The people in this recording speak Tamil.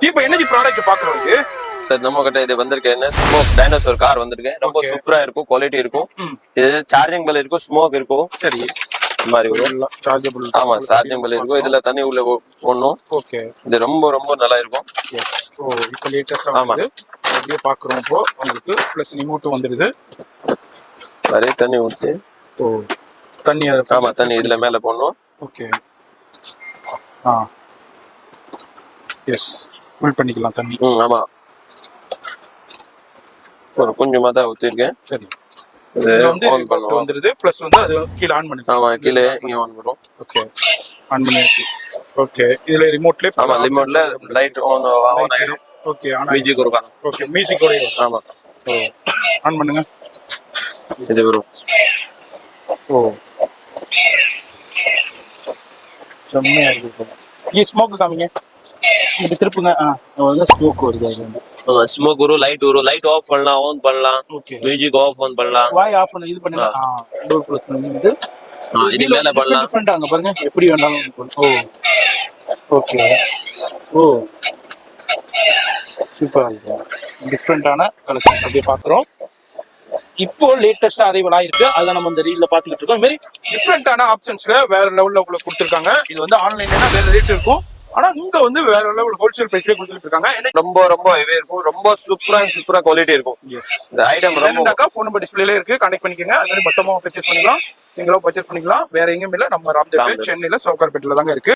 இப்போ எனர்ஜி ப்ராடக்ட் பாக்குறோம் இது சார் நம்ம கிட்ட இது வந்திருக்கு என்ன ஸ்மோக் டைனோசர் கார் வந்திருக்கு ரொம்ப சூப்பரா இருக்கும் குவாலிட்டி இருக்கும் இது சார்ஜிங் பெல் இருக்கும் ஸ்மோக் இருக்கும் சரி இந்த மாதிரி வரும் சார்ஜபிள் ஆமா சார்ஜிங் பெல் இருக்கும் இதுல தண்ணி உள்ள போடணும் ஓகே இது ரொம்ப ரொம்ப நல்லா இருக்கும் ஓ இப்போ லேட்டஸ்டா வந்து அப்படியே பாக்குறோம் இப்போ உங்களுக்கு ப்ளஸ் ரிமோட் வந்துருது நிறைய தண்ணி ஊற்றி ஓ தண்ணி ஆமா தண்ணி இதுல மேல போடணும் ஓகே ஆ எஸ் ஃபில் பண்ணிக்கலாம் தண்ணி ஆமா ஒரு கொஞ்சமா தான் ஊற்றிருக்கேன் சரி இது வந்து ஆன் பண்ணுவோம் வந்துருது ப்ளஸ் வந்து அது கீழே ஆன் பண்ணி ஆமா கீழே இங்க ஆன் பண்ணுவோம் ஓகே ஆன் பண்ணியாச்சு ஓகே இதுல ரிமோட்ல ஆமா ரிமோட்ல லைட் ஆன் ஆயிடும் ஓகே ஆன் மியூசிக் கொடுக்கணும் ஓகே மியூசிக் கூட ஆமா ஓ ஆன் பண்ணுங்க இது வரும் ஓ செம்மையா இருக்கு ஸ்மோக் காமிங்க இது திருப்புங்க வந்து ஸ்மோக் வருது அது வந்து ஸ்மோக் வரும் லைட் ஆஃப் பண்ணலாம் ஆன் பண்ணலாம் ஓகே மியூசிக் ஆஃப் ஆன் பண்ணலாம் வாய் ஆஃப் பண்ணி இது பண்ணுங்க டோர் க்ளோஸ் பண்ணி இது இது மேல பண்ணலாம் டிஃபரெண்ட் அங்க பாருங்க எப்படி வேண்டாலும் ஓ ஓகே ஓ சூப்பரா இருக்கு டிஃப்ரெண்டான கலெக்ஷன் அப்படியே பாக்குறோம் இப்போ லேட்டஸ்டா அரைவல் ஆயிருக்கு அதான் நம்ம இந்த ரீல்ல பாத்துக்கிட்டு இருக்கோம் இந்த மாதிரி டிஃப்ரெண்டான ஆப்ஷன்ஸ்ல வேற லெவல்ல உங்களுக்கு கொடுத்துருக்காங்க இது வந்து ஆன்லைன்ல வேற ரேட் இருக்கும் ஆனா இங்க வந்து வேற லெவல் ஹோல்சேல் பிரைஸ்ல கொடுத்துட்டு இருக்காங்க ரொம்ப ரொம்ப ஹெவி இருக்கும் ரொம்ப சூப்பரா குவாலிட்டி இருக்கும் இந்த ஐட்டம் ரொம்ப ஃபோன் நம்பர் டிஸ்பிளேல இருக்கு கான்டாக்ட் பண்ணிக்கங்க அது மாதிரி மொத்தமா பர்ச்சேஸ் பண்ணிக்கலாம் சிங்கிளா பர்ச்சேஸ் பண்ணிக்கலாம் வேற எங்கேயும் இல்ல நம்ம ராம்தேவ் சென்னையில சவுகார்பேட்ல தாங்க இருக்கு